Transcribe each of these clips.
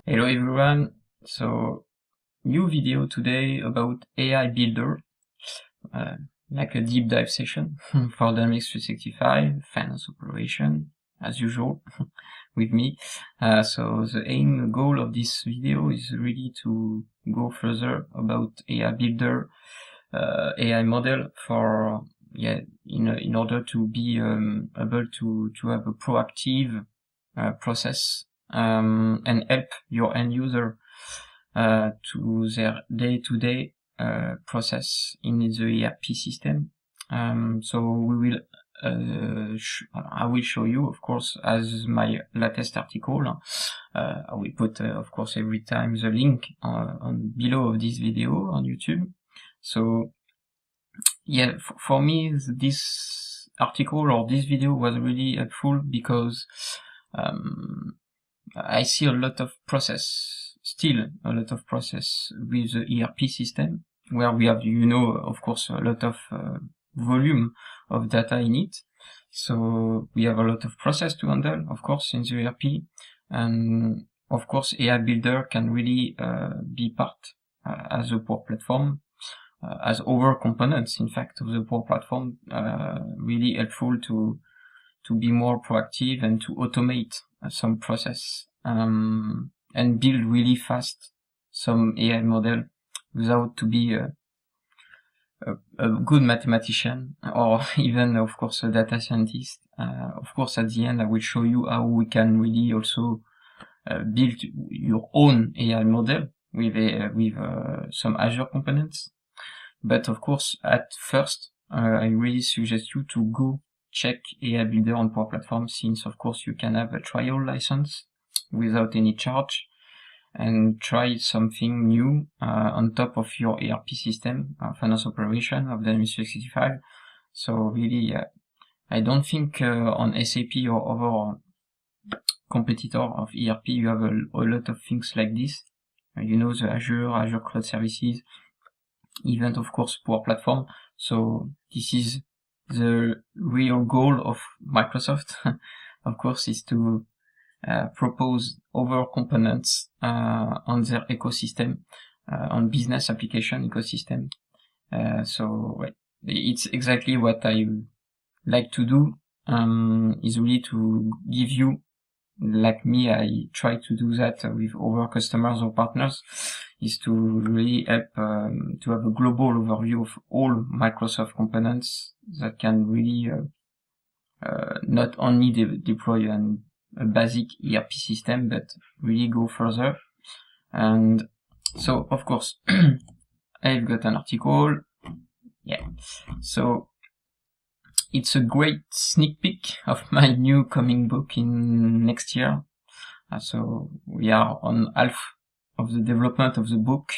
Hello everyone. So new video today about AI Builder, like a deep dive session for Dynamics 365 finance operation as usual with me. So the goal of this video is really to go further about AI Builder, AI model for in order to be able to have a proactive process and help your end user to their day-to-day process in the ERP system. So we will I will show you, of course, as my latest article. I will put, of course, every time the link on below of this video on YouTube. So yeah, for me, this article or this video was really helpful because I see a lot of process, still a lot of process with the ERP system, where we have, of course, a lot of volume of data in it. So we have a lot of process to handle, of course, in the ERP. And of course, AI Builder can really be part as a Power Platform, as other components, in fact, of the Power Platform, really helpful to be more proactive and to automate some process and build really fast some AI model without to be a good mathematician or even, of course, a data scientist. Of course, at the end, I will show you how we can really also build your own AI model with some Azure components. But of course, at first, I really suggest you to go check AI Builder on Power Platform, since of course you can have a trial license without any charge and try something new on top of your ERP system, finance operation of Dynamics 365. So really, I don't think on SAP or other competitor of ERP you have a lot of things like this. The Azure Cloud Services, even of course Power Platform. So this is the real goal of Microsoft, of course, is to propose other components on their ecosystem, on business application ecosystem. So it's exactly what I like to do, is really to give you, like me, I try to do that with other customers or partners, is to really help to have a global overview of all Microsoft components that can really not only deploy a basic ERP system, but really go further. And so, of course, I've got an article. Yeah. So it's a great sneak peek of my new coming book in next year. So we are on half of the development of the book,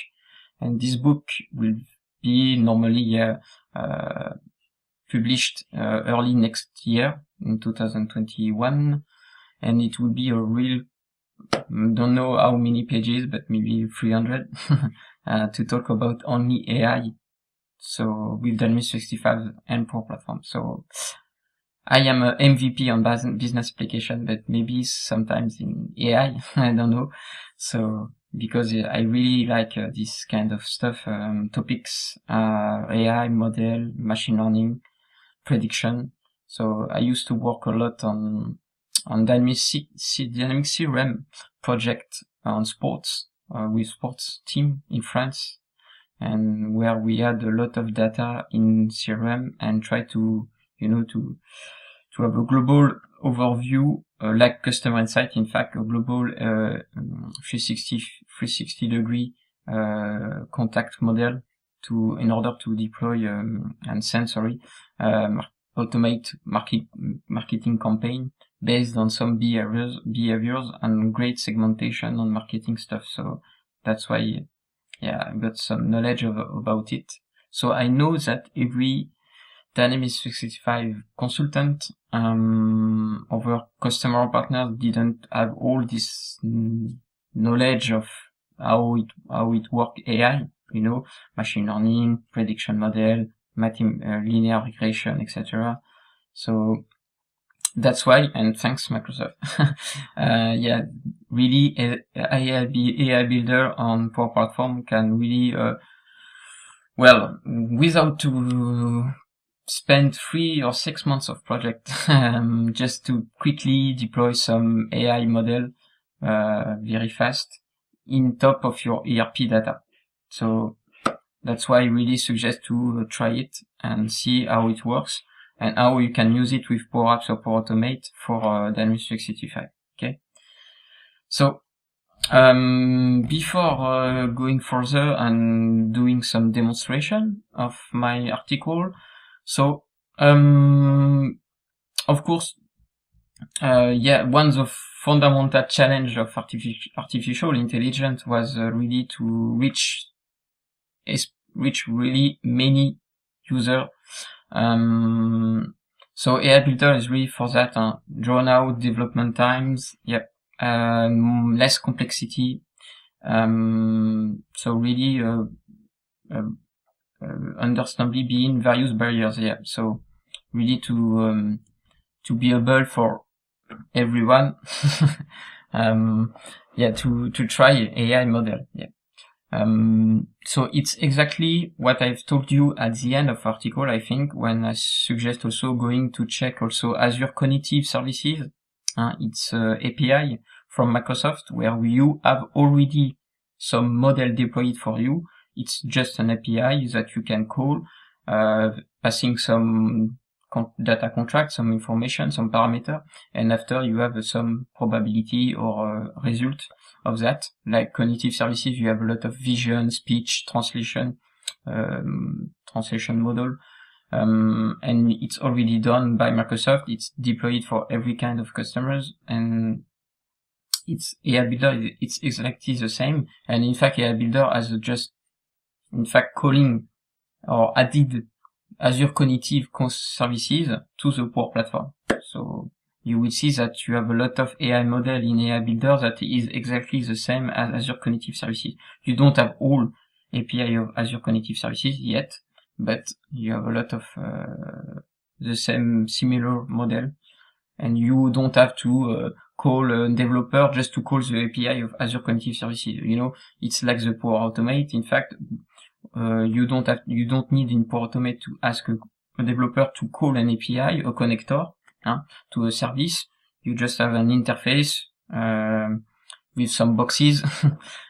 and this book will be normally published early next year in 2021, and it will be a real, don't know how many pages, but maybe 300 to talk about only AI. So with Dynamics 365 and Power Platform. So I am a MVP on business application, but maybe sometimes in AI, I don't know. So because I really like this kind of stuff, topics, AI, model, machine learning, prediction. So I used to work a lot on Dynamics CRM project on sports, with sports team in France, and where we had a lot of data in CRM and try to have a global overview, like customer insight, in fact, a global 360 degree contact model in order to deploy and send, automate marketing campaign based on some behaviors and great segmentation on marketing stuff. So that's why, I've got some knowledge about it. So I know that every Dynamics 365 consultant, our customer partners didn't have all this knowledge of how it work AI, machine learning, prediction model, linear regression, etc. So that's why, and thanks Microsoft, yeah, really AI Builder on Power Platform can really, well, without to spend 3 or 6 months of project, just to quickly deploy some AI model, very fast in top of your ERP data. So that's why I really suggest to try it and see how it works and how you can use it with Power Apps or Power Automate for Dynamics 365. Okay. So before going further and doing some demonstration of my article, so of course, yeah, one of the fundamental challenge of artificial intelligence was really to reach really many users. So AI Builder is really for that, drawn out development times, yep, less complexity, so really understandably being various barriers, yeah. So really to be able for everyone, yeah, to try AI model, yeah. So it's exactly what I've told you at the end of article, I think, when I suggest also going to check also Azure Cognitive Services. It's API from Microsoft where you have already some model deployed for you. It's just an API that you can call, passing some data contract, some information, some parameter, and after you have some probability or result of that. Like cognitive services, you have a lot of vision, speech, translation model, and it's already done by Microsoft. It's deployed for every kind of customers, and it's AI Builder. It's exactly the same, and in fact, AI Builder has just, in fact, calling or added Azure Cognitive Services to the Power Platform. So you will see that you have a lot of AI model in AI Builder that is exactly the same as Azure Cognitive Services. You don't have all API of Azure Cognitive Services yet, but you have a lot of the same similar model, and you don't have to call a developer just to call the API of Azure Cognitive Services. You know, it's like the Power Automate. In fact, you don't need in Power Automate to ask a developer to call an API, a connector, to a service. You just have an interface with some boxes,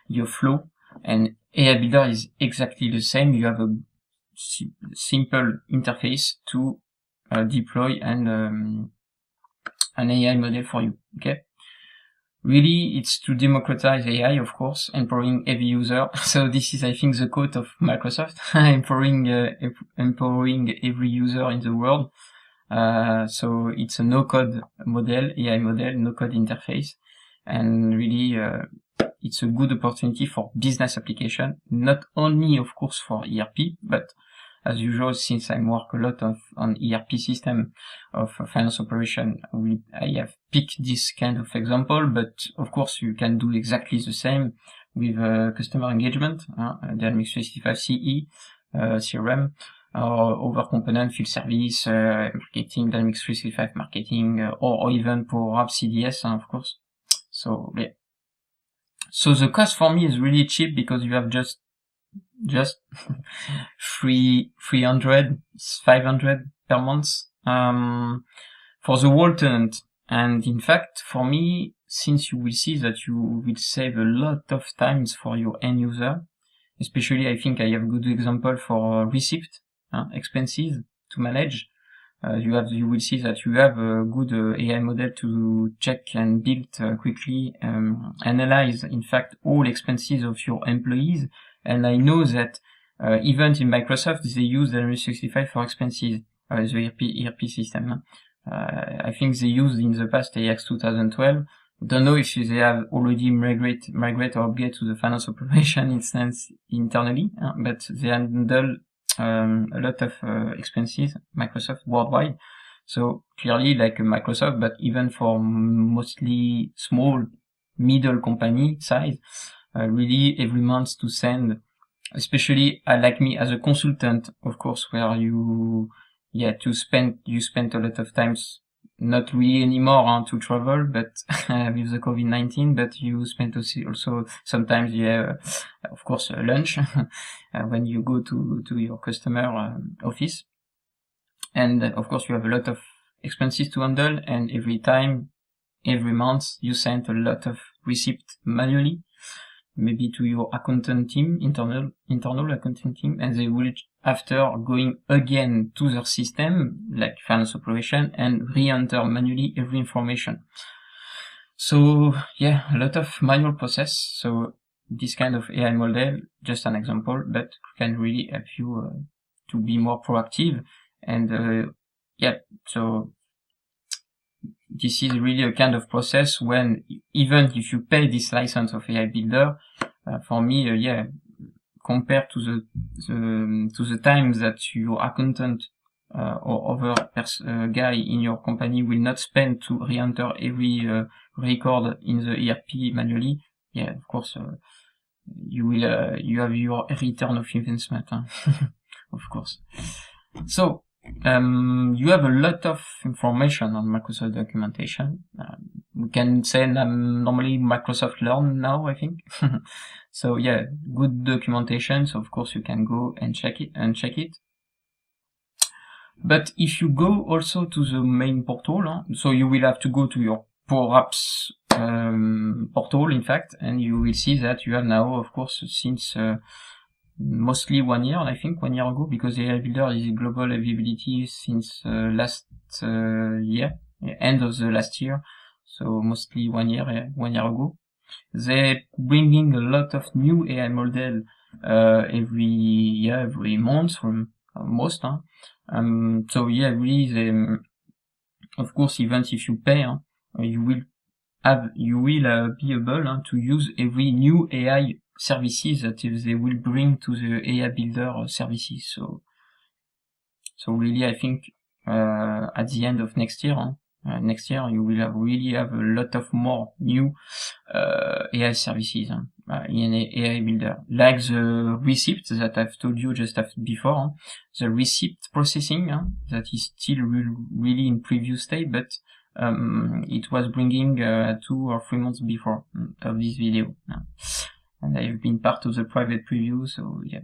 your flow, and AI Builder is exactly the same. You have a simple interface to deploy an AI model for you. Okay. Really, it's to democratize AI, of course, empowering every user. So this is, I think, the quote of Microsoft, empowering every user in the world. So it's a no-code model, AI model, no-code interface, and really, it's a good opportunity for business application, not only, of course, for ERP, but as usual, since I work a lot on ERP system of finance operation, I have picked this kind of example, but of course you can do exactly the same with customer engagement, Dynamics 365 CE, CRM, or other component, field service, marketing, Dynamics 365 marketing, or even Power Apps CDS, of course. So yeah. So the cost for me is really cheap because you have just 300, 500 per month, for the whole tenant. And in fact, for me, since you will see that you will save a lot of times for your end user, especially I think I have a good example for receipt, expenses to manage. You will see that you have a good AI model to check and build quickly, analyze in fact all expenses of your employees. And I know that even in Microsoft, they use Dynamics 365 for expenses, the ERP system. I think they used in the past AX 2012. Don't know if they have already migrate or upgrade to the finance operation instance internally, but they handle a lot of expenses, Microsoft worldwide. So clearly like Microsoft, but even for mostly small, middle company size, really every month to send, especially like me as a consultant, of course, where you spend a lot of times not really anymore to travel, but with the COVID-19, but you spend also sometimes, of course, lunch when you go to your customer office. And of course, you have a lot of expenses to handle, and every month, you send a lot of receipts manually, maybe to your accountant team, internal accounting team, and they will, after going again to their system, like finance operation, and re-enter manually every information. So yeah, a lot of manual process. So this kind of AI model, just an example, but can really help you to be more proactive. And so this is really a kind of process when, even if you pay this license of AI Builder, for me, compared to the time that your accountant or other guy in your company will not spend to re-enter every record in the ERP manually, of course, you have your return of investment, of course. So, you have a lot of information on Microsoft documentation. We can say normally Microsoft Learn now, I think. So yeah, good documentation. So of course you can go and check it. But if you go also to the main portal, so you will have to go to your Power Apps portal, in fact, and you will see that you have now, of course, since mostly 1 year, I think 1 year ago, because AI Builder is global availability since last year, end of the last year, so mostly 1 year ago. They're bringing a lot of new AI model every month, from most. So yeah, really, they, of course, even if you pay, you will be able to use every new AI services that they will bring to the AI Builder services. So really, I think at the end of next year you will really have a lot of more new AI services in AI Builder, like the receipt that I've told you just before. The receipt processing that is still really in preview state, but it was bringing 2 or 3 months before of this video. And I've been part of the private preview, so yeah,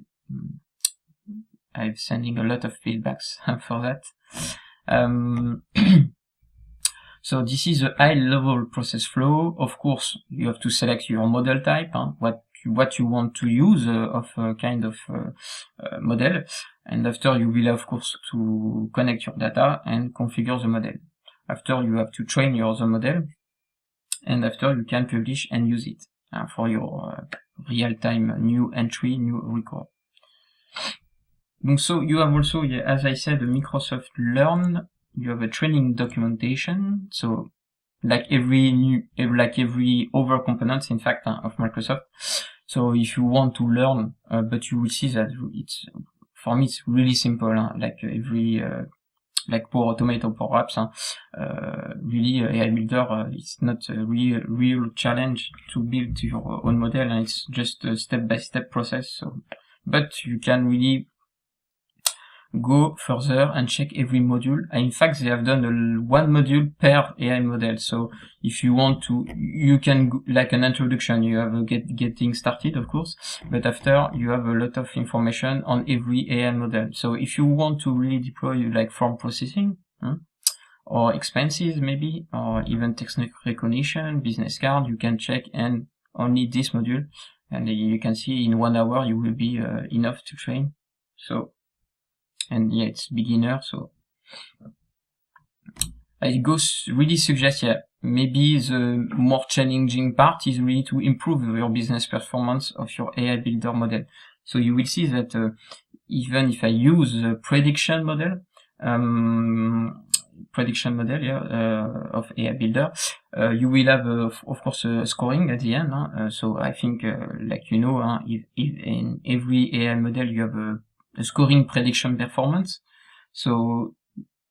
I'm sending a lot of feedbacks for that. So this is a high-level process flow. Of course, you have to select your model type, what you want to use of a kind of model, and after you will, of course, to connect your data and configure the model. After you have to train the model, and after you can publish and use it for your real-time new entry, new record. So you have also, as I said, a Microsoft Learn. You have a training documentation. So like every other components, in fact, of Microsoft. So if you want to learn, but you will see that for me, it's really simple. Like like Power Automate or Power Apps, really AI Builder, it's not a real challenge to build your own model, and it's just a step-by-step process. So, but you can really go further and check every module. And in fact, they have done one module per AI model. So if you want to, you can, like an introduction, you have a getting started, of course, but after you have a lot of information on every AI model. So if you want to really deploy like form processing, or expenses maybe, or even text recognition, business card, you can check and only this module. And you can see in 1 hour you will be enough to train. So, and yeah, it's beginner, so I really suggest, maybe the more challenging part is really to improve your business performance of your AI Builder model. So you will see that even if I use the prediction model of AI Builder, you will have, of course, scoring at the end. So I think, like if in every AI model you have a scoring prediction performance. So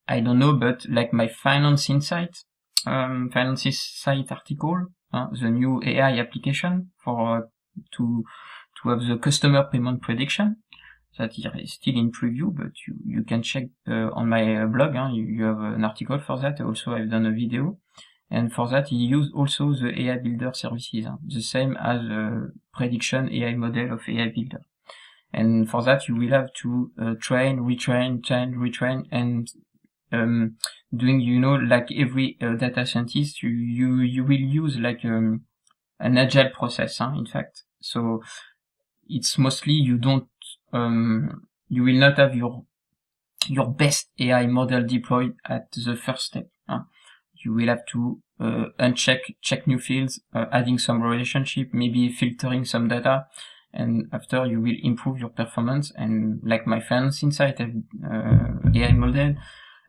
I don't know, but like my Finance Insight article, the new AI application for to have the customer payment prediction. that is still in preview, but you can check on my blog. You have an article for that. Also, I've done a video, and for that, he used also the AI Builder services, the same as prediction AI model of AI Builder. And for that, you will have to train, retrain, and doing, like every data scientist, you will use like an agile process, in fact. So it's mostly you will not have your best AI model deployed at the first step. You will have to check new fields, adding some relationship, maybe filtering some data, and after you will improve your performance. And like my friends inside AI model,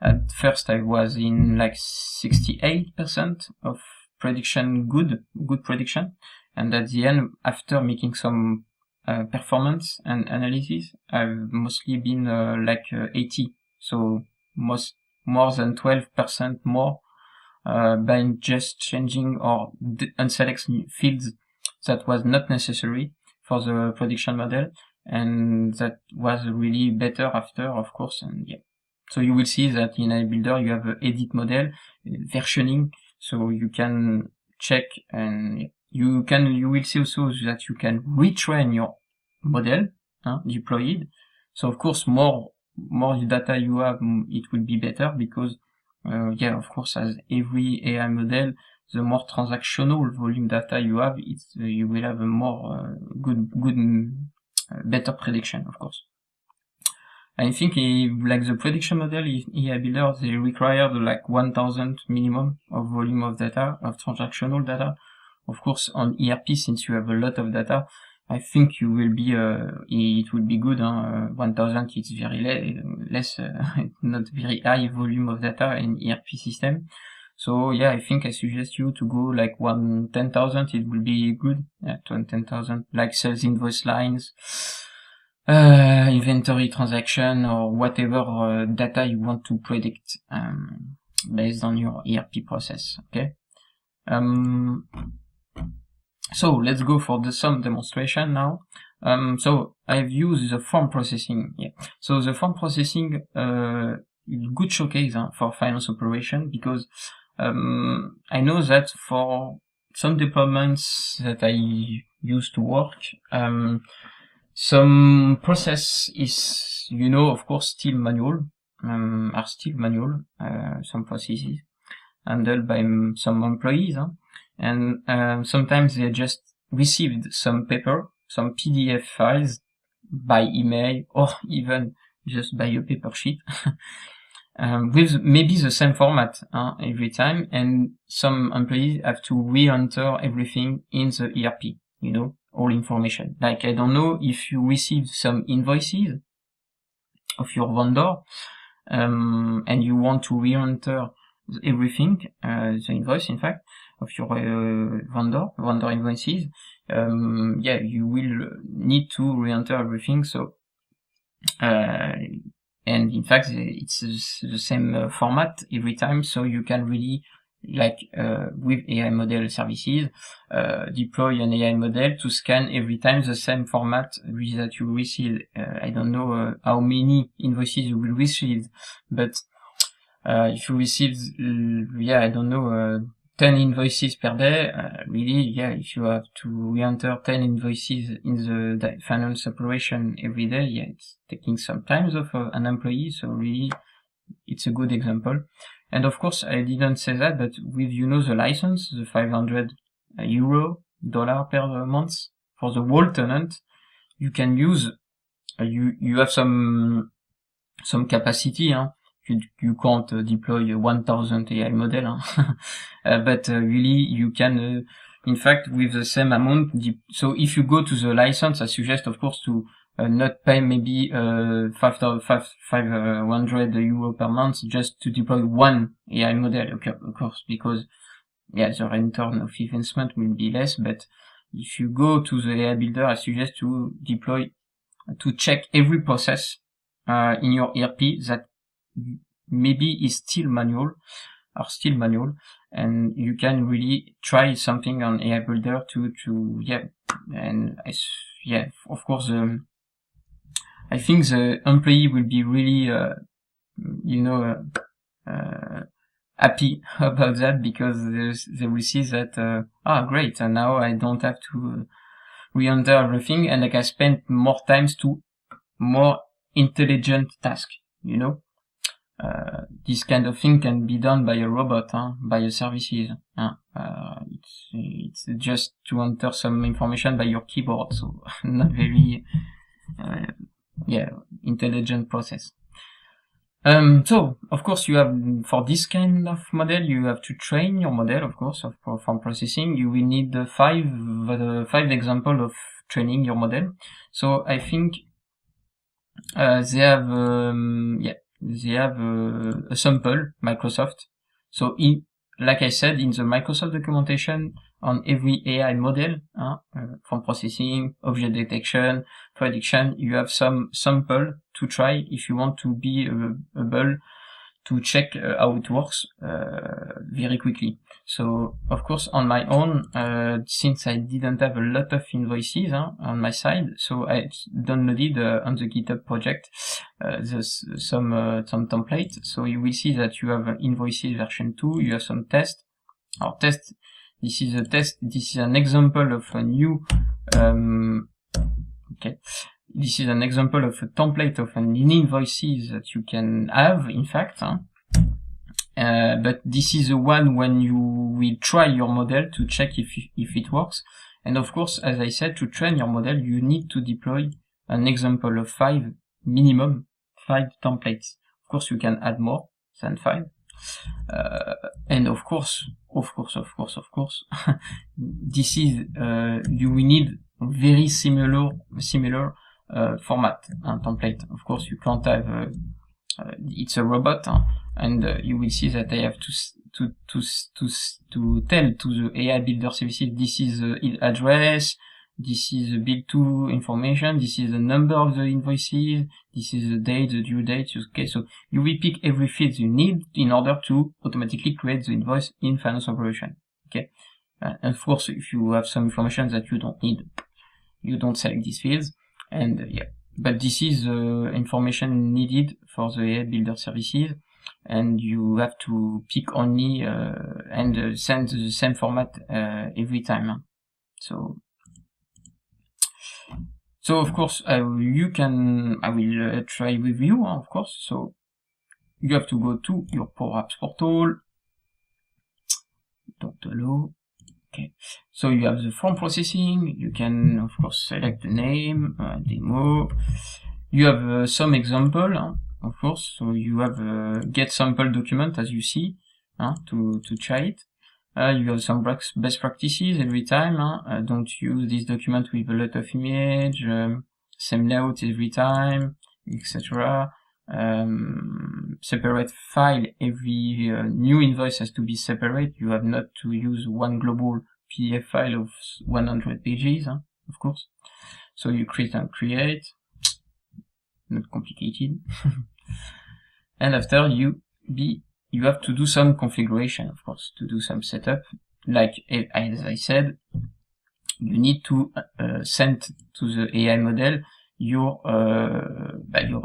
at first I was in like 68% of prediction, good prediction, and at the end, after making some performance and analysis, I've mostly been like 80, so more than 12% more by just changing or unselect fields that was not necessary for the prediction model, and that was really better after, of course. And yeah, so you will see that in AI Builder you have an edit model, versioning, so you can check, and you will see also that you can retrain your model, deployed. So of course, more data you have, it will be better, because of course, as every AI model, the more transactional volume data you have, you will have a more better prediction, of course. I think like the prediction model in AI Builder, they require like 1000 minimum of volume of data, of transactional data. Of course, on ERP, since you have a lot of data, I think you will be, it will be good. 1000, it's very less, not very high volume of data in ERP system. So yeah, I think I suggest you to go like 10,000. It will be good. Yeah, 10,000, like sales invoice lines, inventory transaction, or whatever data you want to predict based on your ERP process. Okay. So let's go for some demonstration now. So I've used the form processing. Yeah. So the form processing, good showcase for finance operation, because I know that for some departments that I used to work, some process is, of course, still manual, some processes handled by some employees, and sometimes they just received some paper, some PDF files by email, or even just by a paper sheet, with maybe the same format every time, and some employees have to re-enter everything in the ERP, all information. Like, I don't know if you received some invoices of your vendor, and you want to re-enter everything, the invoice, in fact, of your vendor invoices. You will need to re-enter everything. So, and in fact, it's the same format every time, so you can really, like with AI model services, deploy an AI model to scan every time the same format that you receive. I don't know how many invoices you will receive, but if you receive, I don't know, 10 invoices per day, if you have to re-enter 10 invoices in the finance operation every day, it's taking some time of an employee, so really, it's a good example. And of course, I didn't say that, but with, the license, the $500 per month for the whole tenant, you can use, you have some capacity, you can't deploy 1000 AI model, but really you can, in fact, with the same amount. So if you go to the license, I suggest, of course, to not pay maybe 500 euro per month just to deploy one AI model, okay, of course, because the return of investment will be less. But if you go to the AI Builder, I suggest to check every process in your ERP that maybe is still manual, and you can really try something on AI Builder of course, I think the employee will be really, happy about that, because they will see that, great, and now I don't have to re-enter everything, and I can spend more times to more intelligent task, this kind of thing can be done by a robot, by a services. It's just to enter some information by your keyboard, so not very, intelligent process. So, of course, you have, for this kind of model, you have to train your model, of course, from processing. You will need five examples of training your model. So, I think, they have a sample, Microsoft. So, like I said, in the Microsoft documentation, on every AI model, from processing, object detection, prediction, you have some sample to try if you want to be able to check how it works very quickly. So, of course, on my own, since I didn't have a lot of invoices on my side, so I downloaded on the GitHub project some templates. So you will see that you have invoices version 2, you have some test. Our test, this is a test, this is an example of a new, this is an example of a template of an invoices that you can have, in fact, but this is the one when you will try your model to check if it works. And of course, as I said, to train your model, you need to deploy an example of minimum 5 templates. Of course, you can add more than 5. And of course, this is, you will need very similar format and template. Of course, you can't have, it's a robot, and you will see that I have to tell to the AI Builder services, this is the address, this is the build to information, this is the number of the invoices, this is the date, the due date. Okay, so you will pick every field you need in order to automatically create the invoice in Finance Operation. Okay, and of course, if you have some information that you don't need, you don't select these fields. And but this is the information needed for the AI Builder services, and you have to pick only and send the same format every time. So of course, I will try with you, of course. So you have to go to your Power Apps portal. .lo. Okay. So you have the form processing. You can, of course, select the name, demo. You have some example, of course. So you have get sample document, as you see, to try it. You have some best practices every time. Don't use this document with a lot of image, same layout every time, etc. Separate file, every new invoice has to be separate. You have not to use one global PDF file of 100 pages, of course. So you create, not complicated. And after you have to do some configuration, of course, to do some setup. Like, as I said, you need to send to the AI model your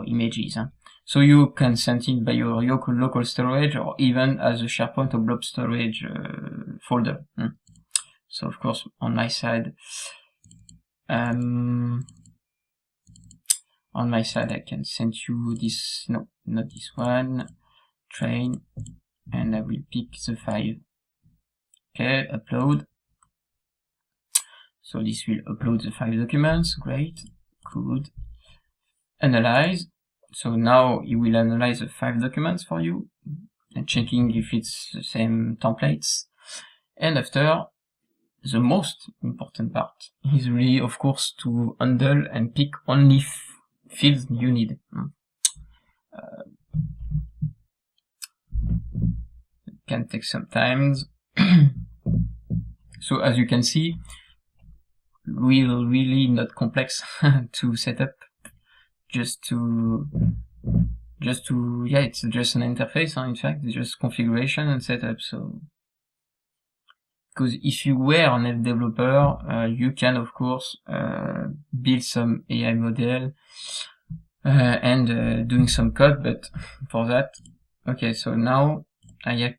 images. So you can send it by your local storage, or even as a SharePoint or blob storage folder. So of course, on my side, I can send you this. No, not this one. Train, and I will pick the file. Okay, upload. So this will upload the 5 documents. Great, good. Analyze. So now it will analyze the 5 documents for you and checking if it's the same templates. And after, the most important part is really, of course, to handle and pick only fields you need. It can take some time. So as you can see, really not complex to set up. It's just an interface, in fact, it's just configuration and setup. So, because if you were an app developer, you can, of course, build some AI model, and doing some code, but for that, okay, so now I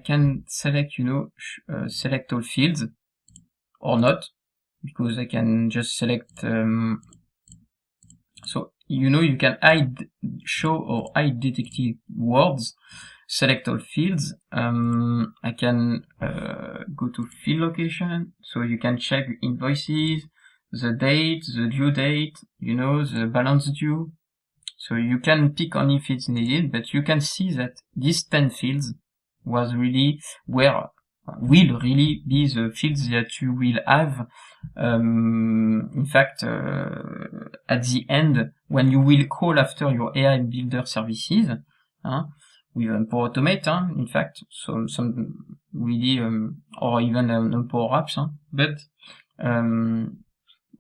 can select, select all fields or not, because I can just select, so, you can show or hide detected words, select all fields. I can go to field location, so you can check invoices, the date, the due date, the balance due. So you can pick on if it's needed, but you can see that these 10 fields will really be the fields that you will have, in fact, at the end, when you will call after your AI Builder services, with Power Automate, in fact, some really, or even on Power Apps, but,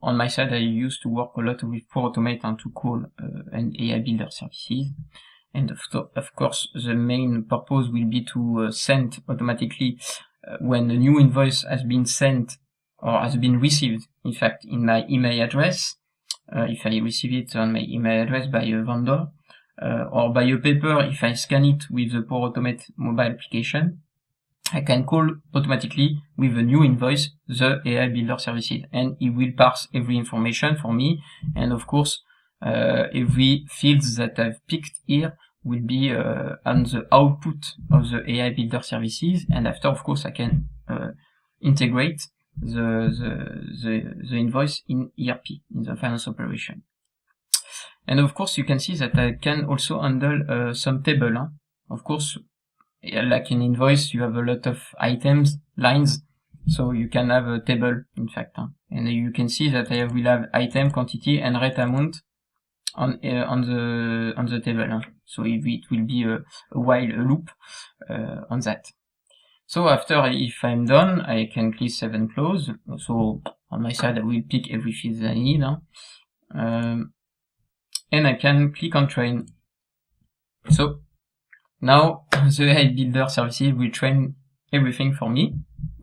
on my side, I used to work a lot with Power Automate to call an AI Builder services. And of course, the main purpose will be to send automatically when a new invoice has been sent or has been received, in fact, in my email address, if I receive it on my email address by a vendor, or by a paper, if I scan it with the Power Automate mobile application, I can call automatically with a new invoice the AI Builder services, and it will parse every information for me. And of course, every field that I've picked here will be on the output of the AI Builder services. And after, of course, I can integrate the invoice in ERP, in the finance operation. And of course, you can see that I can also handle some table. Of course, like in invoice, you have a lot of items, lines, so you can have a table, in fact. And you can see that I will have item, quantity, and rate amount on the table. So it will be a while loop on that. So after, if I'm done, I can click Save and Close. So on my side, I will pick every field that I need. And I can click on Train. So now the AI Builder services will train everything for me.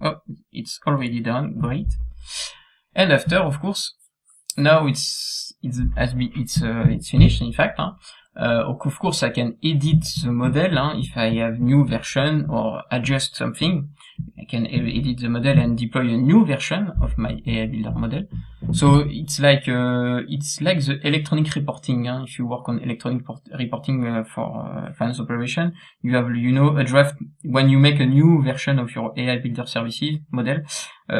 Oh, it's already done. Great. And after, of course, now it's finished. In fact, of course, I can edit the model if I have new version or adjust something. I can edit the model and deploy a new version of my AI Builder model. So it's like the electronic reporting. If you work on electronic reporting for finance operation, you have a draft. When you make a new version of your AI Builder services model,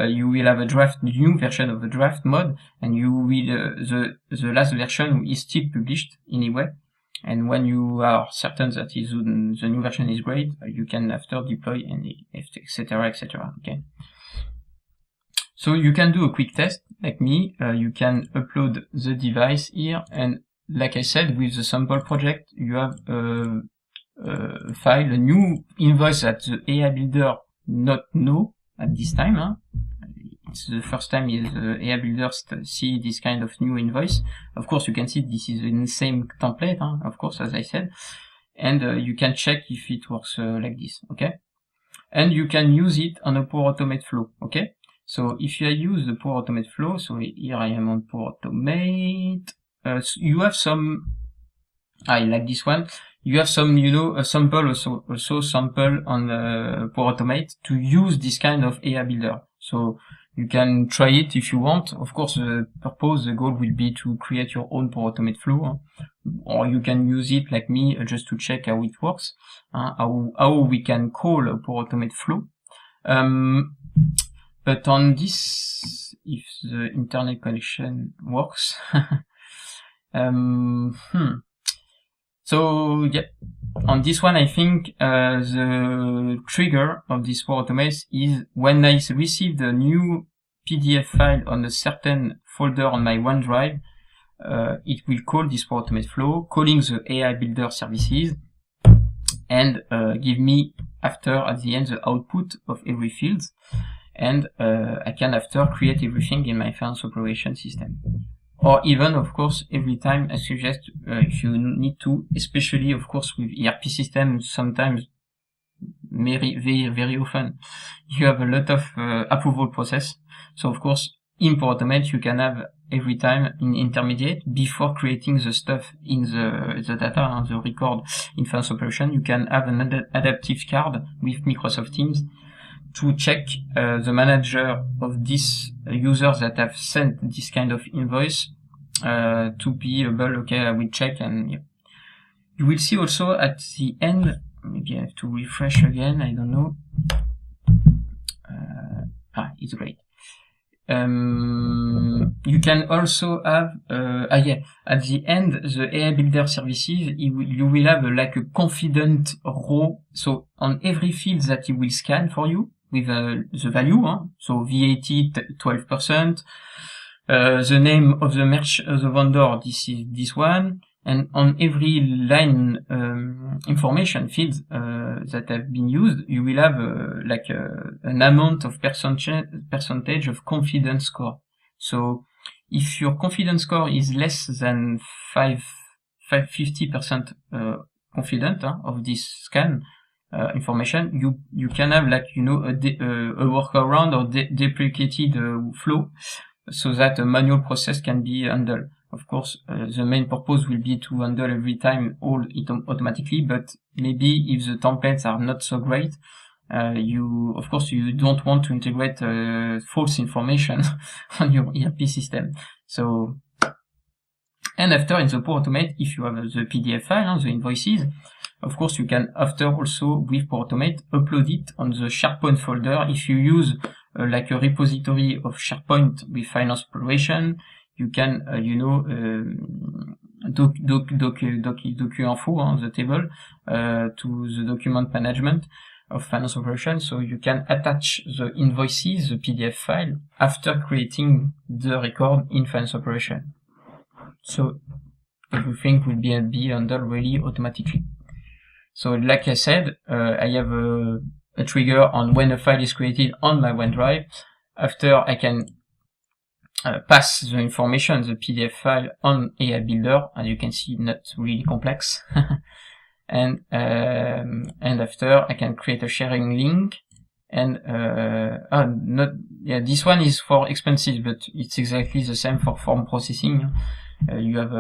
you will have a new version of the draft mode, and you will the last version is still published anyway. And when you are certain that the new version is great, you can after deploy and etc. etc. Okay. So you can do a quick test like me. You can upload the device here, and like I said, with the sample project, you have a file, a new invoice that the AI Builder not know at this time. It's the first time the AI Builder see this kind of new invoice. Of course, you can see this is in the same template, of course, as I said. And you can check if it works like this, okay? And you can use it on a Power Automate flow, okay? So if you use the Power Automate flow, so here I am on Power Automate, you have some, I like this one, you have some, a sample also sample on Power Automate to use this kind of AI Builder. So you can try it if you want. Of course, the goal will be to create your own Power Automate flow, or you can use it like me just to check how it works, how we can call a Power Automate flow. But on this, if the internet connection works, so yeah, on this one, I think the trigger of this Power Automate is when I receive the new PDF file on a certain folder on my OneDrive, it will call this Power Automate flow, calling the AI Builder services, and give me after at the end the output of every field, and I can after create everything in my finance operation system. Or even, of course, every time I suggest, if you need to, especially, of course, with ERP systems, sometimes, very often, you have a lot of approval process. So, of course, in PowerAutomate, you can have every time in intermediate, before creating the stuff in the data and the record in finance operation, you can have an adaptive card with Microsoft Teams to check the manager of these users that have sent this kind of invoice to be able, okay, I will check. And yeah. You will see also at the end, maybe I have to refresh again, I don't know. It's great. You can also have, at the end, the AI Builder services, you will have like a confident row. So on every field that he will scan for you with the value, so VAT 12%, the name of the vendor, this is this one, and on every line information field that have been used, you will have an amount of percentage of confidence score. So if your confidence score is less than 50% confident of this scan information, you can have a workaround or deprecated flow, so that a manual process can be handled. Of course, the main purpose will be to handle every time all it automatically, but maybe if the templates are not so great, you don't want to integrate false information on your ERP system. So, and after in the PowerAutomate, if you have the PDF file, the invoices, of course you can after also with PowerAutomate upload it on the SharePoint folder. If you use like a repository of SharePoint with finance operation, you can, docu-info on the table, to the document management of finance operation. So you can attach the invoices, the PDF file, after creating the record in finance operation. So everything will be handled really automatically. So like I said, I have a trigger on when a file is created on my OneDrive. After I can pass the information, the PDF file on AI Builder, as you can see, not really complex. and after I can create a sharing link, and this one is for expenses, but it's exactly the same for form processing. You have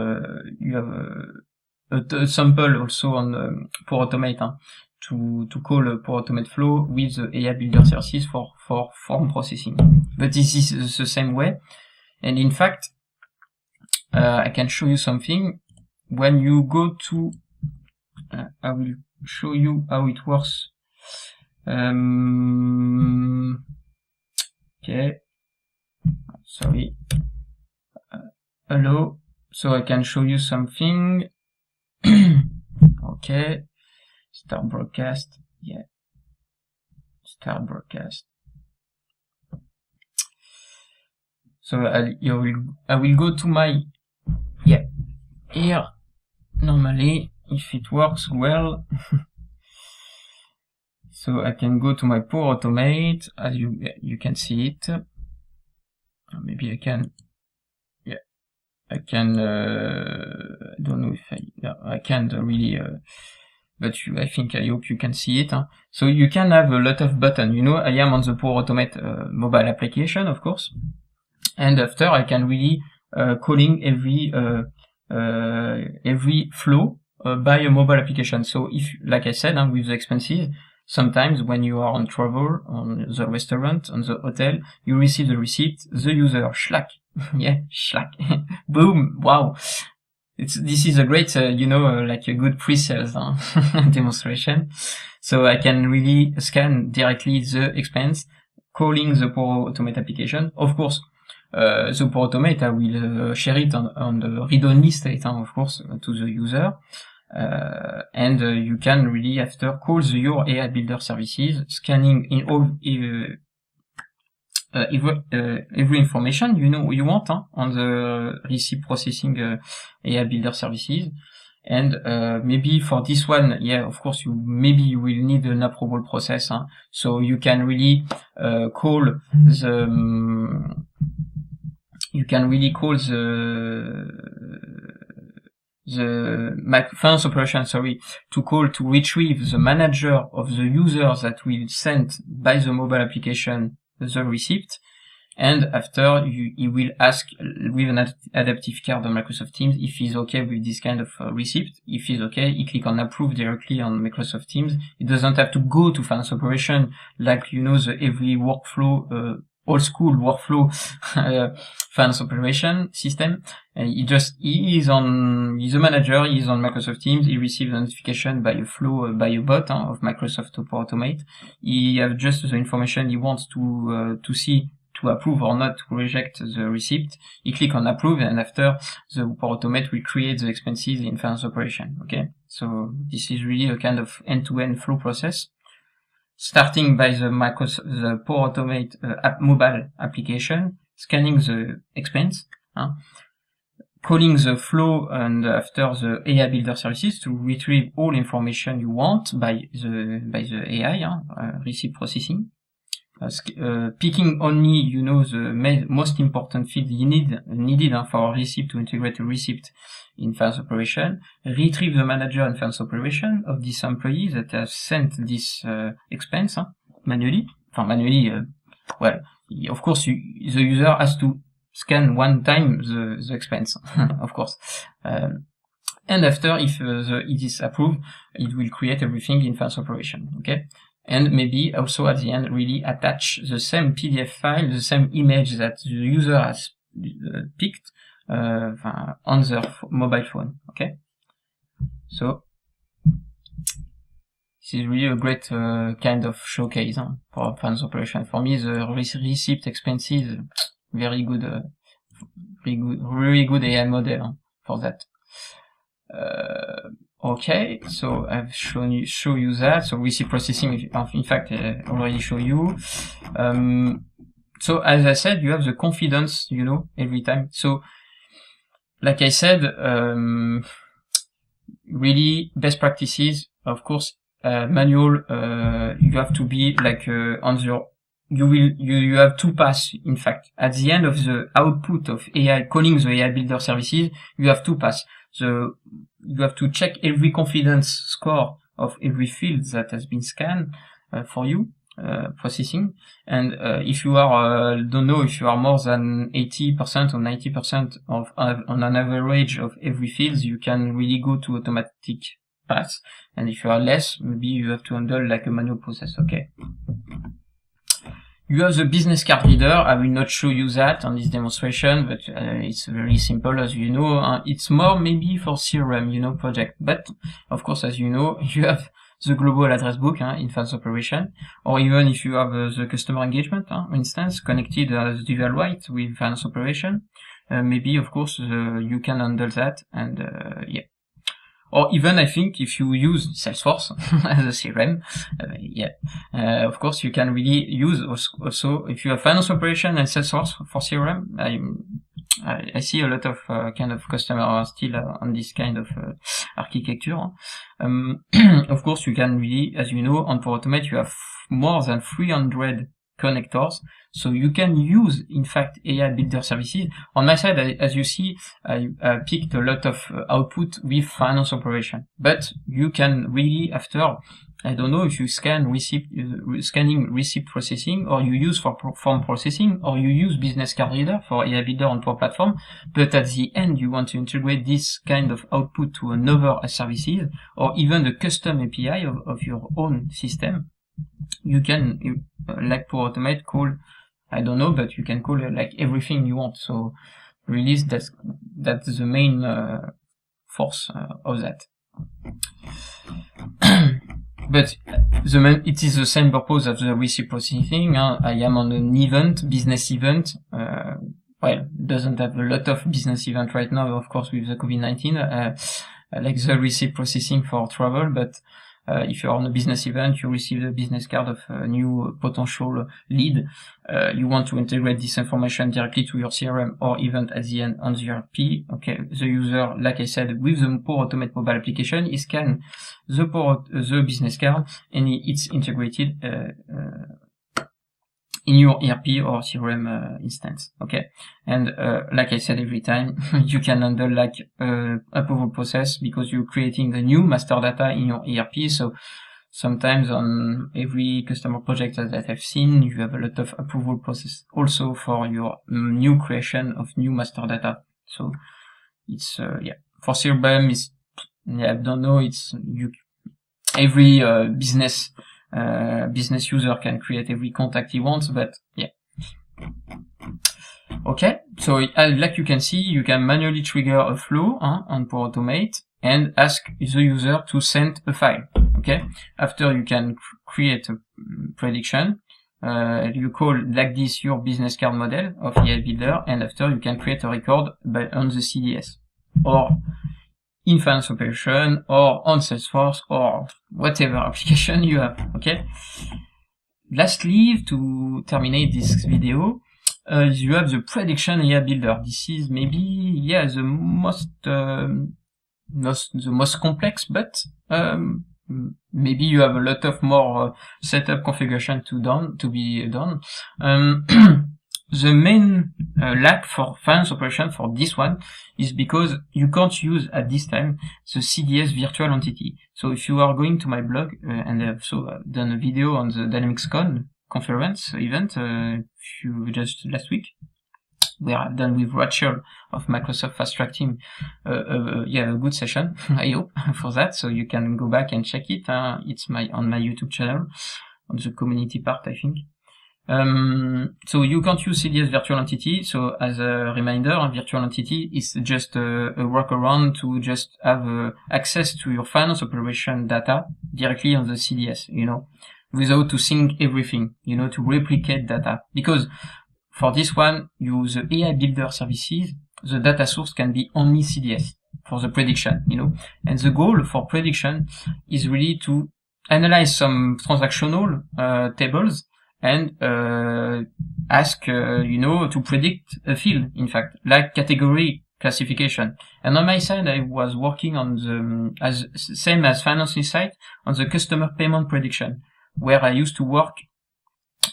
a sample also on PowerAutomate to call a PowerAutomate flow with the AI Builder services for form processing. But this is the same way. And in fact, I can show you something. When you go to, I will show you how it works. Okay. Sorry. Hello. So I can show you something. Okay. Start broadcast. Yeah. Start broadcast. So I will go to my, here, normally, if it works well. So I can go to my PowerAutomate, as you can see it. Maybe I can, I can, I don't know if I can't really, but I hope you can see it. So you can have a lot of buttons. I am on the PowerAutomate mobile application, of course. And after I can really calling every flow by a mobile application. So if, like I said, with the expenses, sometimes when you are on travel, on the restaurant, on the hotel, you receive the receipt, the user, Slack. Slack. Boom. Wow. This is a great, like a good pre-sales demonstration. So I can really scan directly the expense, calling the PowerAutomate application. Of course, the PowerAutomate, I will share it on the read-only state, of course, to the user. And you can really after call your AI Builder services, scanning in all every information you want on the receipt processing AI Builder services. And maybe for this one, of course, you will need an approval process. So you can really call the finance operation, to retrieve the manager of the user that will send by the mobile application the receipt. And after, he will ask with an adaptive card on Microsoft Teams if he's okay with this kind of receipt. If he's okay, he click on approve directly on Microsoft Teams. He doesn't have to go to finance operation like, you know, the every workflow, old school workflow, finance operation system. He's a manager, he's on Microsoft Teams, he receives a notification by a flow, by a bot of Microsoft Power Automate. He have just the information he wants to see, to approve or not to reject the receipt. He click on approve, and after the Power Automate will create the expenses in finance operation. Okay, so this is really a kind of end-to-end flow process, starting by the Power Automate mobile application, scanning the expense, calling the flow, and after the AI Builder services to retrieve all information you want by the AI receipt processing. Picking only, you know, the most important field needed for a receipt to integrate a receipt in finance operation, retrieve the manager in finance operation of this employee that has sent this expense manually. Well, of course, the user has to scan one time the expense, of course. And after, if it is approved, it will create everything in finance operation. Okay. And maybe also at the end really attach the same PDF file, the same image that the user has picked on their mobile phone. Okay, so this is really a great kind of showcase for finance operation. For me, the receipt expenses, very good, really good AI model for that. Okay, so I've show you that. So receipt processing, in fact, I already show you. So as I said, you have the confidence, you know, every time. So, like I said, really best practices, of course, manual, you have to be like, on the, you have to pass, in fact, at the end of the output of AI, calling the AI Builder services, you have to pass. You have to check every confidence score of every field that has been scanned for you, processing. And if you are, don't know, if you are more than 80% or 90% of on an average of every field, you can really go to automatic pass. And if you are less, maybe you have to handle like a manual process. Okay. You have the business card reader. I will not show you that on this demonstration, but it's very simple, as you know. It's more maybe for CRM, you know, project. But of course, as you know, you have the global address book in finance operation, or even if you have the customer engagement instance connected as dual white with finance operation, maybe of course you can handle that, and yeah. Or even, I think, if you use Salesforce as a CRM, of course, you can really use also, if you have finance operation and Salesforce for CRM, I see a lot of kind of customers still on this kind of architecture. Of course, you can really, as you know, on Power Automate, you have more than 300 connectors. So you can use, in fact, AI Builder services. On my side, as you see, I picked a lot of output with finance operation. But you can really, after, I don't know if you scanning receipt processing, or you use for form processing, or you use business card reader for AI Builder on Power Platform. But at the end, you want to integrate this kind of output to another services, or even the custom API of your own system. You can, like Power Automate, call, I don't know, but you can call like everything you want. So release, that's the main force of that. But it is the same purpose of the receipt processing. I am on an event, business event. Well, doesn't have a lot of business event right now, of course, with the COVID-19, like the receipt processing for travel, but if you're on a business event, you receive the business card of a new potential lead. You want to integrate this information directly to your CRM or event at the end on the ERP. Okay, the user, like I said, with the Power Automate mobile application, he scans the business card and it's integrated in your ERP or CRM instance. Okay, and like I said every time, you can handle like approval process because you're creating the new master data in your ERP. So sometimes on every customer project that I've seen, you have a lot of approval process also for your new creation of new master data. So it's for CRM is I don't know, it's every business user can create every contact he wants, but yeah. Okay, so like you can see, you can manually trigger a flow on Power Automate and ask the user to send a file. Okay, after you can create a prediction. You call like this your business card model of AI Builder, and after you can create a record on the CDS or in Finance Operation or on Salesforce or whatever application you have. Okay. Lastly, to terminate this video, you have the prediction AI Builder. This is maybe the most complex, but maybe you have a lot of more setup configuration to be done. The main lack for Finance Operation for this one is because you can't use at this time the CDS virtual entity. So if you are going to my blog, and I've also done a video on the DynamicsCon conference event just last week, where I've done with Rachel of Microsoft Fast Track team, a good session, I hope, for that. So you can go back and check it. It's on my YouTube channel, on the community part, I think. So you can't use CDS virtual entity. So as a reminder, a virtual entity is just a workaround to just have access to your finance operation data directly on the CDS, without to sync everything, to replicate data. Because for this one, use the AI Builder services, the data source can be only CDS for the prediction, And the goal for prediction is really to analyze some transactional tables and ask, to predict a field, in fact, like category classification. And on my side, I was working on the same as Finance Insight on the customer payment prediction, where I used to work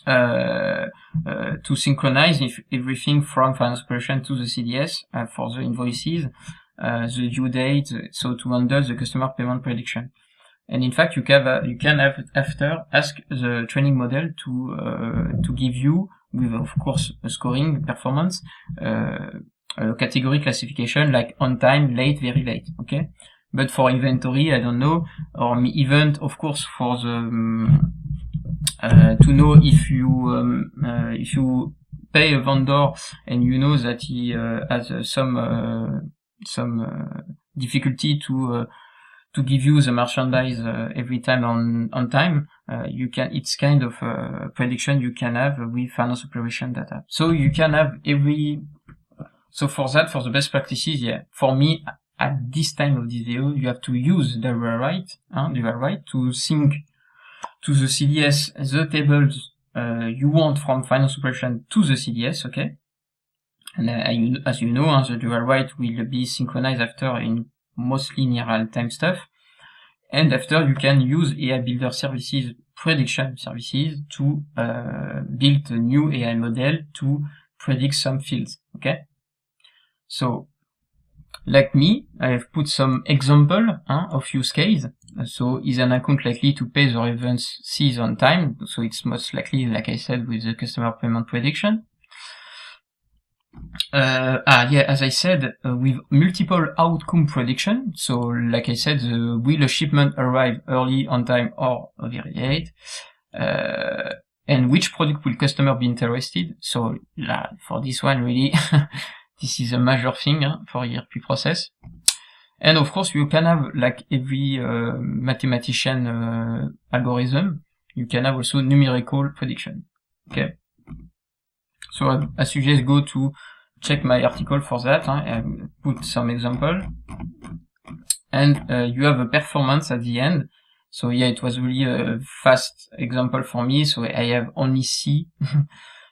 to synchronize everything from Finance Operation to the CDS for the invoices, the due date, so to handle the customer payment prediction. And in fact, you can have after ask the training model to give you, with of course a scoring performance, a category classification like on time, late, very late. Okay, but for inventory, I don't know, or event, of course, for the to know if you pay a vendor and you know that he has some difficulty to give you the merchandise every time on time, it's kind of a prediction you can have with Finance Operation data. So you can have so for the best practices, for me, at this time of this video, you have to use the DualWrite to sync to the CDS the tables you want from Finance Operation to the CDS, okay? And as you know, the DualWrite will be synchronized after in mostly near real-time stuff. And after you can use AI Builder services, prediction services, to build a new AI model to predict some fields, okay? So, like me, I have put some example of use case. So, is an account likely to pay the reference fees on time? So it's most likely, like I said, with the customer payment prediction. As I said, with multiple outcome prediction. So, like I said, will a shipment arrive early, on time, or very late? And which product will customer be interested? So, for this one, really, this is a major thing for ERP process. And of course, you can have, like every mathematician algorithm, you can have also numerical prediction. Okay. So I suggest go to check my article for that. I put some example, and you have a performance at the end. So it was really a fast example for me. So I have only C,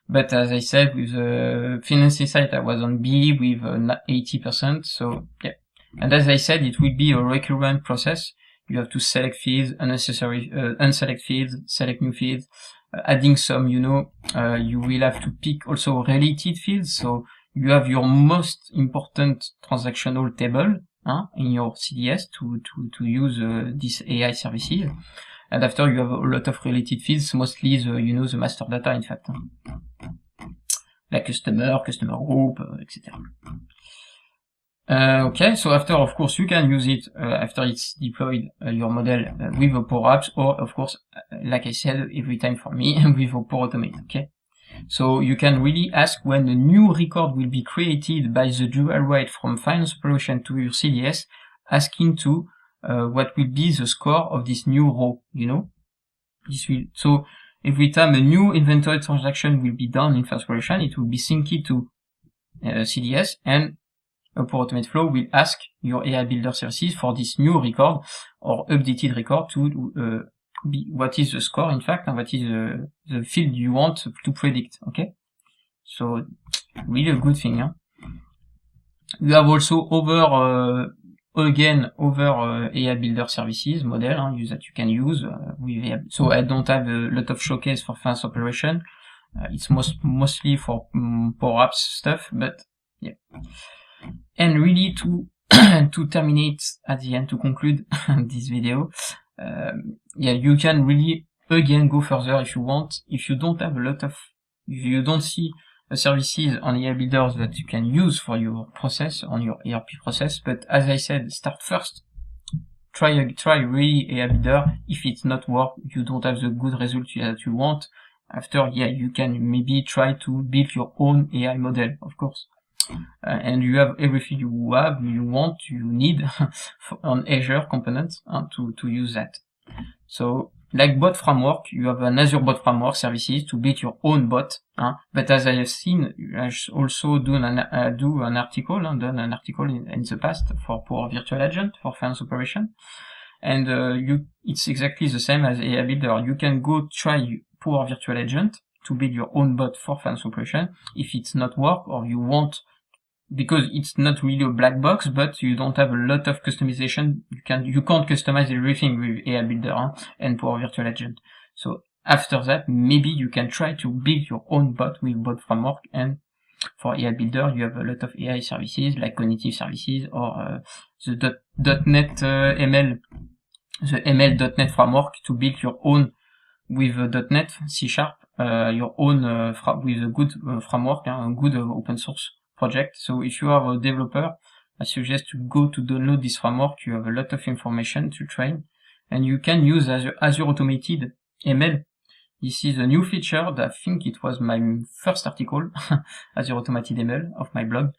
but as I said, with the Finance Insight, I was on B with 80%. So yeah, and as I said, it will be a recurrent process. You have to select fields, unselect fields, select new fields. Adding some, you will have to pick also related fields. So you have your most important transactional table in your CDS to use these AI services. And after you have a lot of related fields, mostly the master data, in fact. Like customer group, etc. Okay, so after, of course, you can use it after it's deployed your model with a Power Apps, or of course, like I said every time for me, with a Power Automate. Okay, so you can really ask when a new record will be created by the dual write from finance operation to your CDS, asking to what will be the score of this new row. You know, this will so every time a new inventory transaction will be done in finance operation, it will be synced to CDS, and a Power Automate flow will ask your AI Builder services for this new record or updated record to be what is the score, in fact, and what is the field you want to predict. Okay, so really a good thing. Huh? You have also other AI Builder services model that you can use with AI. So I don't have a lot of showcase for finance operation. It's mostly for Power Apps stuff, but yeah. And really to to terminate at the end, to conclude this video, yeah, you can really again go further if you want. If you don't have if you don't see services on AI Builders that you can use for your process, on your ERP process, but as I said, start first. Try really AI Builder. If it's not work, you don't have the good result that you want. After, yeah, you can maybe try to build your own AI model, of course. And you have everything you need on Azure components to use that. So, like bot framework, you have an Azure bot framework services to build your own bot. But as I have seen, I also done an article in the past for Power Virtual Agent for finance operation. And it's exactly the same as AI Builder. You can go try Power Virtual Agent to build your own bot for finance operation. If it's not work, or you want, because it's not really a black box, but you don't have a lot of customization, you can't customize everything with AI Builder and Power Virtual Agent. So after that, maybe you can try to build your own bot with bot framework. And for AI Builder, you have a lot of AI services like cognitive services, or the .NET ML, the ML.NET framework to build your own with .NET C#, your own with a good framework, a good open source project. So if you are a developer, I suggest to go to download this framework. You have a lot of information to train, and you can use Azure Automated ML. This is a new feature that I think it was my first article, Azure Automated ML of my blog.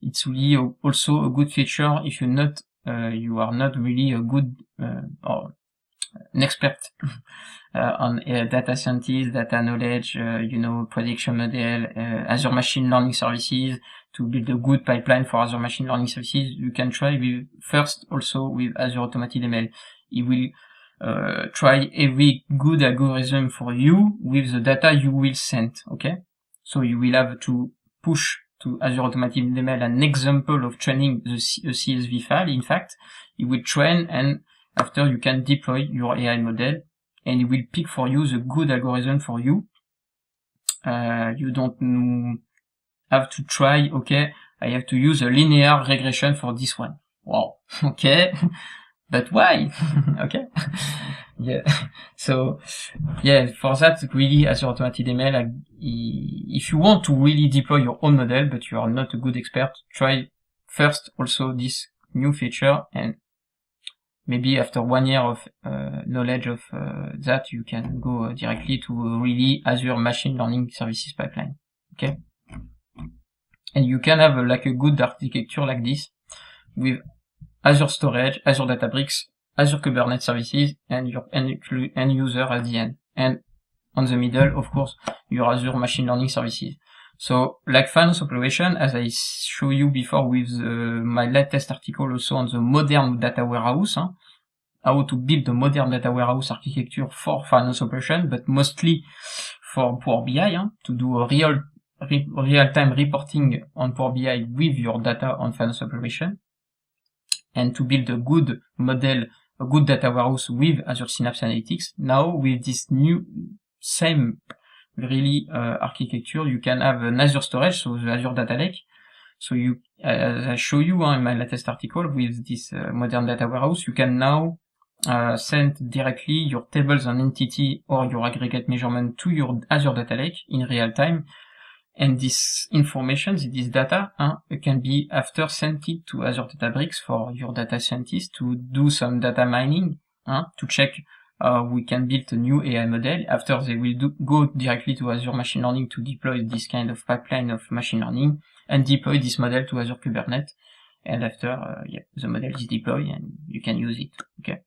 It's really also a good feature if you are not really a good or an expert on data scientist, data knowledge, prediction model, Azure machine learning services. To build a good pipeline for Azure machine learning services, you can try first also with Azure Automated ML. It will try every good algorithm for you with the data you will send. Okay, so you will have to push to Azure Automated ML an example of training the CSV file. In fact, it will train, and after you can deploy your AI model, and it will pick for you the good algorithm for you. You don't have to try, okay, I have to use a linear regression for this one. Wow, okay, but why? Okay, yeah, so, yeah, for that, really, Azure Automated ML, if you want to really deploy your own model, but you are not a good expert, try first also this new feature, and maybe after 1 year of knowledge of that, you can go directly to really Azure machine learning services pipeline. Okay, and you can have like a good architecture like this with Azure Storage, Azure Databricks, Azure Kubernetes services, and your end user at the end. And on the middle, of course, your Azure machine learning services. So, like finance operation, as I show you before with my latest article also on the modern data warehouse, how to build the modern data warehouse architecture for finance operation, but mostly for Power BI, to do a real-time reporting on Power BI with your data on finance operation, and to build a good model, a good data warehouse with Azure Synapse Analytics. Now, with this new same really architecture, you can have an Azure storage, so the Azure Data Lake. So as I show you in my latest article with this modern data warehouse, you can now send directly your tables and entity or your aggregate measurement to your Azure Data Lake in real time. And this information, this data, can be after sent it to Azure Databricks for your data scientists to do some data mining, to check we can build a new AI model. After they will go directly to Azure Machine Learning to deploy this kind of pipeline of machine learning and deploy this model to Azure Kubernetes. And after, the model is deployed and you can use it. Okay.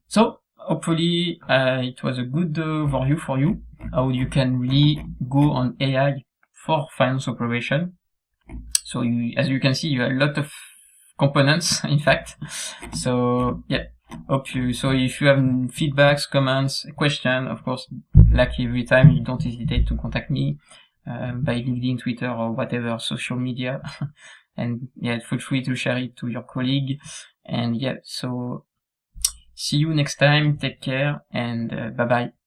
So hopefully it was a good overview for you, how you can really go on AI for finance operation. So as you can see, you have a lot of components, in fact. So yeah, so if you have feedbacks, comments, question, of course, like every time, you don't hesitate to contact me by LinkedIn, Twitter, or whatever social media. And yeah, feel free to share it to your colleague. And yeah, so see you next time. Take care and bye bye.